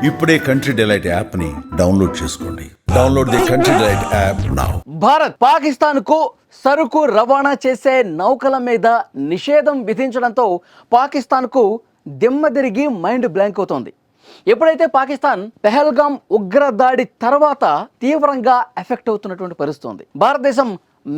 ఇప్పుడే country delight app ని download చేసుకోండి. Download the country delight app now. Bharat Pakistan కు సరుకు రవాణా చేసే నౌకల మీద నిషేధం విధించడంతో పాకిస్తాన్ కు దిమ్మ తిరిగి మైండ్ బ్లాంక్ అవుతోంది. ఎప్పుడైతే పాకిస్తాన్ పెహల్గాం ఉగ్ర దాడి తర్వాత తీవ్రంగా ఎఫెక్ట్ అవుతున్నటువంటి పరిస్థితి. భారతదేశం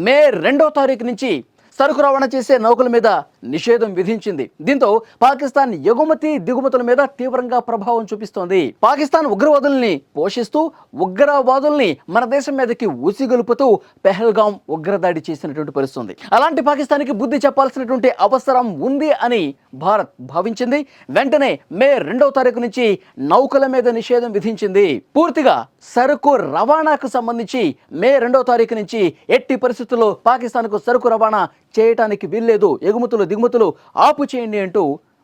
మే 2వ తారీఖు నుంచి సరుకు రవాణా చేసే నౌకల మీద నిషేధం విధించింది. దీంతో పాకిస్తాన్ ఎగుమతి దిగుమతుల మీద తీవ్రంగా ప్రభావం చూపిస్తోంది. పాకిస్తాన్ ఉగ్రవాదుల్ని పోషిస్తూ ఉగ్రవాదుల్ని మన దేశం మీదకి ఉసిగొలుపుతూ పెహల్గాం ఉగ్రదాడి చేసినటువంటి పరిస్థితి. అలాంటి పాకిస్తాన్కి బుద్ధి చెప్పాల్సినటువంటి అవసరం ఉంది అని భారత్ భావించింది. వెంటనే మే 2వ తారీఖు నుంచి నౌకల మీద నిషేధం విధించింది. పూర్తిగా సరుకు రవాణాకు సంబంధించి మే 2వ తారీఖు నుంచి ఎట్టి పరిస్థితుల్లో పాకిస్తాన్కు సరుకు రవాణా చేయటానికి వీల్లేదు, ఎగుమతులు దిగుమతులు ఆపు చేయండి అంటూ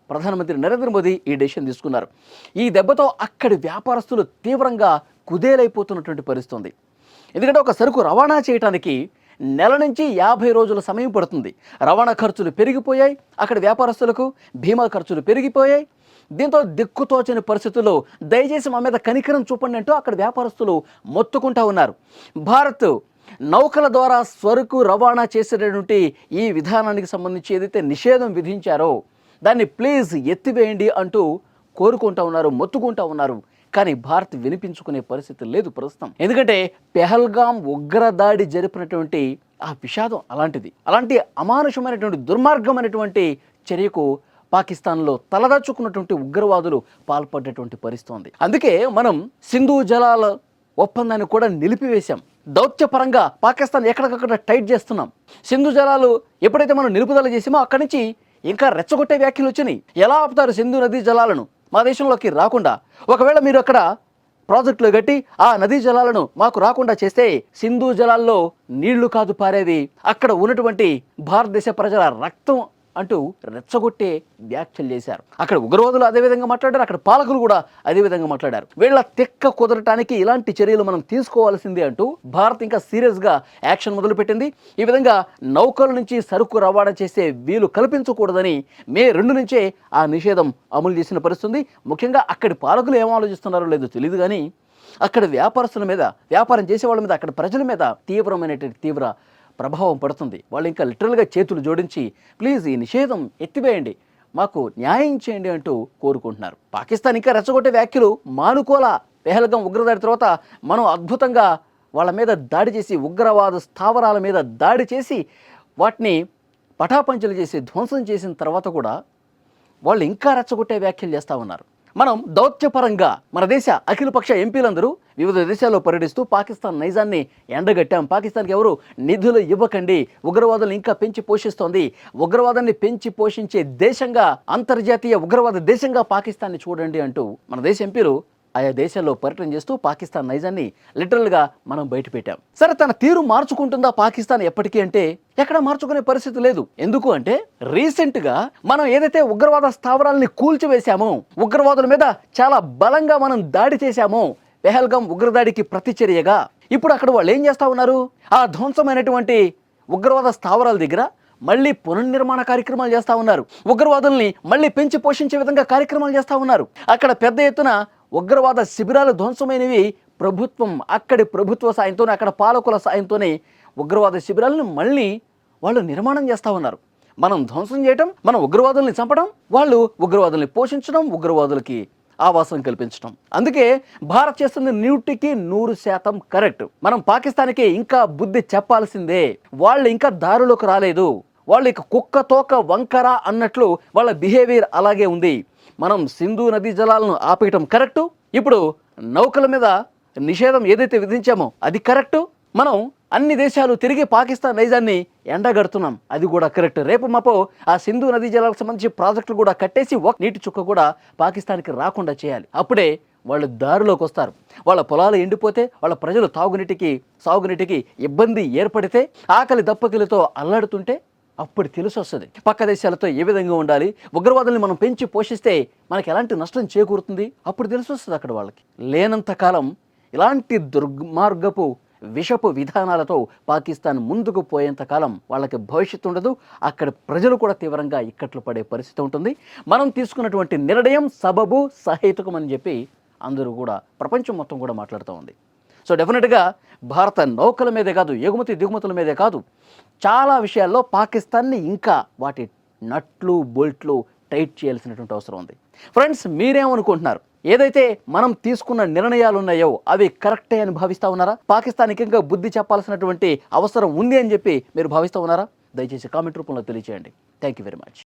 ప్రధానమంత్రి నరేంద్ర మోదీ ఈ డెసిషన్ తీసుకున్నారు. ఈ దెబ్బతో అక్కడి వ్యాపారస్తులు తీవ్రంగా కుదేలైపోతున్నటువంటి పరిస్థితి. ఎందుకంటే ఒక సరుకు రవాణా చేయడానికి నెల నుంచి 50 రోజుల సమయం పడుతుంది. రవాణా ఖర్చులు పెరిగిపోయాయి, అక్కడ వ్యాపారస్తులకు బీమా ఖర్చులు పెరిగిపోయాయి. దీంతో దిక్కుతోచని పరిస్థితుల్లో దయచేసి మా మీద కనికరం చూపండి అంటూ అక్కడ వ్యాపారస్తులు మొత్తుకుంటా ఉన్నారు. భారత్ నౌకల ద్వారా సరుకు రవాణా చేసేటటువంటి ఈ విధానానికి సంబంధించి ఏదైతే నిషేధం విధించారో దాన్ని ప్లీజ్ ఎత్తివేయండి అంటూ కోరుకుంటా ఉన్నారు, మొత్తుకుంటా ఉన్నారు. కానీ భారత్ వినిపించుకునే పరిస్థితి లేదు ప్రస్తుతం. ఎందుకంటే పెహల్గాం ఉగ్రదాడి జరిపినటువంటి ఆ విషాదం అలాంటిది. అలాంటి అమానుషమైనటువంటి దుర్మార్గమైనటువంటి చర్యకు పాకిస్తాన్లో తలదాచుకున్నటువంటి ఉగ్రవాదులు పాల్పడ్డటువంటి పరిస్థితి. అందుకే మనం సింధు జలాల ఒప్పందాన్ని కూడా నిలిపివేశాం. దౌత్యపరంగా పాకిస్తాన్ ఎక్కడికక్కడ టైట్ చేస్తున్నాం. సింధు జలాలు ఎప్పుడైతే మనం నిలుపుదల చేసామో అక్కడి నుంచి ఇంకా రెచ్చగొట్టే వ్యాఖ్యలు వచ్చినాయి. ఎలా ఆపుతారు సింధు నదీ జలాలను మా దేశంలోకి రాకుండా? ఒకవేళ మీరు అక్కడ ప్రాజెక్టులు కట్టి ఆ నదీ జలాలను మాకు రాకుండా చేస్తే సింధు జలాల్లో నీళ్లు కాదు పారేది, అక్కడ ఉన్నటువంటి భారతదేశ ప్రజల రక్తం అంటూ రెచ్చగొట్టే వ్యాఖ్యలు చేశారు. అక్కడ ఉగ్రవాదులు అదేవిధంగా మాట్లాడారు, అక్కడ పాలకులు కూడా అదేవిధంగా మాట్లాడారు. వీళ్ళ తెక్క కుదరటానికి ఇలాంటి చర్యలు మనం తీసుకోవాల్సిందే అంటూ భారత్ ఇంకా సీరియస్గా యాక్షన్ మొదలుపెట్టింది. ఈ విధంగా నౌకల నుంచి సరుకు రవాణా చేసే వీలు కల్పించకూడదని మే 2 నుంచే ఆ నిషేధం అమలు చేసిన పరిస్థితి. ముఖ్యంగా అక్కడి పాలకులు ఏం ఆలోచిస్తున్నారో లేదో తెలియదు, కానీ అక్కడ వ్యాపారస్తుల మీద, వ్యాపారం చేసే వాళ్ళ మీద, అక్కడ ప్రజల మీద తీవ్ర ప్రభావం పడుతుంది. వాళ్ళు ఇంకా లిటరల్గా చేతులు జోడించి ప్లీజ్ ఈ నిషేధం ఎత్తివేయండి, మాకు న్యాయం చేయండి అంటూ కోరుకుంటున్నారు. పాకిస్తాన్ ఇంకా రెచ్చగొట్టే వ్యాఖ్యలు మానుకోలా. పెహల్గాం ఉగ్రదాడి తర్వాత మనం అద్భుతంగా వాళ్ళ మీద దాడి చేసి, ఉగ్రవాద స్థావరాల మీద దాడి చేసి వాటిని పటాపంచలు చేసి ధ్వంసం చేసిన తర్వాత కూడా వాళ్ళు ఇంకా రెచ్చగొట్టే వ్యాఖ్యలు చేస్తూ ఉన్నారు. మనం దౌత్యపరంగా మన దేశ అఖిలపక్ష ఎంపీలందరూ వివిధ దేశాల్లో పర్యటిస్తూ పాకిస్తాన్ నైజాన్ని ఎండగట్టాం. పాకిస్తాన్కి ఎవరు నిధులు ఇవ్వకండి, ఉగ్రవాదులను ఇంకా పెంచి పోషిస్తోంది, ఉగ్రవాదాన్ని పెంచి పోషించే దేశంగా, అంతర్జాతీయ ఉగ్రవాద దేశంగా పాకిస్తాన్ని చూడండి అంటూ మన దేశ ఎంపీలు ఆయా దేశాల్లో పర్యటన చేస్తూ పాకిస్తాన్ నైజాన్ని లిటరల్గా మనం బయటపెట్టాం. సరే, తన తీరు మార్చుకుంటుందా పాకిస్తాన్ ఎప్పటికీ అంటే ఎక్కడ మార్చుకునే పరిస్థితి లేదు. ఎందుకు అంటే రీసెంట్గా మనం ఏదైతే ఉగ్రవాద స్థావరాలని కూల్చివేశామో, ఉగ్రవాదుల మీద చాలా బలంగా మనం దాడి చేశామో పెహల్గాం ఉగ్రదాడికి ప్రతిచర్యగా, ఇప్పుడు అక్కడ వాళ్ళు ఏం చేస్తూ ఉన్నారు? ఆ ధ్వంసమైనటువంటి ఉగ్రవాద స్థావరాల దగ్గర మళ్ళీ పునర్నిర్మాణ కార్యక్రమాలు చేస్తూ ఉన్నారు. ఉగ్రవాదుల్ని మళ్ళీ పెంచి పోషించే విధంగా కార్యక్రమాలు చేస్తూ ఉన్నారు. అక్కడ పెద్ద ఎత్తున ఉగ్రవాద శిబిరాలు ధ్వంసమైనవి ప్రభుత్వం, అక్కడి ప్రభుత్వ సాయంతోనే, అక్కడ పాలకుల సాయంతోనే ఉగ్రవాద శిబిరాలను మళ్ళీ వాళ్ళు నిర్మాణం చేస్తూ ఉన్నారు. మనం ధ్వంసం చేయటం, మనం ఉగ్రవాదుల్ని చంపడం, వాళ్ళు ఉగ్రవాదుల్ని పోషించడం, ఉగ్రవాదులకి ఆవాసం కల్పించడం. అందుకే భారత్ చేస్తుంది 100% కరెక్ట్. మనం పాకిస్తాన్కి ఇంకా బుద్ధి చెప్పాల్సిందే. వాళ్ళు ఇంకా దారిలోకి రాలేదు, వాళ్ళు ఇక కుక్క తోక వంకర అన్నట్లు వాళ్ళ బిహేవియర్ అలాగే ఉంది. మనం సింధు నదీ జలాలను ఆపేయటం కరెక్టు, ఇప్పుడు నౌకల మీద నిషేధం ఏదైతే విధించామో అది కరెక్టు, మనం అన్ని దేశాలు తిరిగి పాకిస్తాన్ నైజాన్ని ఎండగడుతున్నాం, అది కూడా కరెక్ట్. రేపు మాపో ఆ సింధు నదీ జలాలకు సంబంధించి ప్రాజెక్టులు కూడా కట్టేసి ఒక నీటి చుక్క కూడా పాకిస్తాన్కి రాకుండా చేయాలి. అప్పుడే వాళ్ళు దారిలోకి వస్తారు. వాళ్ళ పొలాలు ఎండిపోతే, వాళ్ళ ప్రజలు సాగునీటికి ఇబ్బంది ఏర్పడితే, ఆకలి దప్పకిలతో అల్లాడుతుంటే అప్పుడు తెలిసి వస్తుంది పక్క దేశాలతో ఏ విధంగా ఉండాలి, ఉగ్రవాదుల్ని మనం పెంచి పోషిస్తే మనకి ఎలాంటి నష్టం చేకూరుతుంది, అప్పుడు తెలిసి వస్తుంది అక్కడ వాళ్ళకి. లేనంత కాలం ఇలాంటి దుర్మార్గపు విషపు విధానాలతో పాకిస్తాన్ ముందుకు పోయేంత కాలం వాళ్ళకి భవిష్యత్తు ఉండదు. అక్కడ ప్రజలు కూడా తీవ్రంగా ఇక్కట్లు పడే పరిస్థితి ఉంటుంది. మనం తీసుకున్నటువంటి నిర్ణయం సబబు సహేతుకం అని చెప్పి అందరూ కూడా ప్రపంచం మొత్తం కూడా మాట్లాడుతూ ఉంది. సో డెఫినెట్గా భారత నౌకల మీదే కాదు, ఎగుమతి దిగుమతుల మీదే కాదు, చాలా విషయాల్లో పాకిస్తాన్ని ఇంకా వాటి నట్లు బోల్ట్లు టైట్ చేయాల్సినటువంటి అవసరం ఉంది. ఫ్రెండ్స్, మీరేమనుకుంటున్నారు? ఏదైతే మనం తీసుకున్న నిర్ణయాలు ఉన్నాయో అవి కరెక్టే అని భావిస్తూ ఉన్నారా? పాకిస్తాన్కి ఇంకా బుద్ధి చెప్పాల్సినటువంటి అవసరం ఉంది అని చెప్పి మీరు భావిస్తూ ఉన్నారా? దయచేసి కామెంట్ రూపంలో తెలియజేయండి. Thank you very much.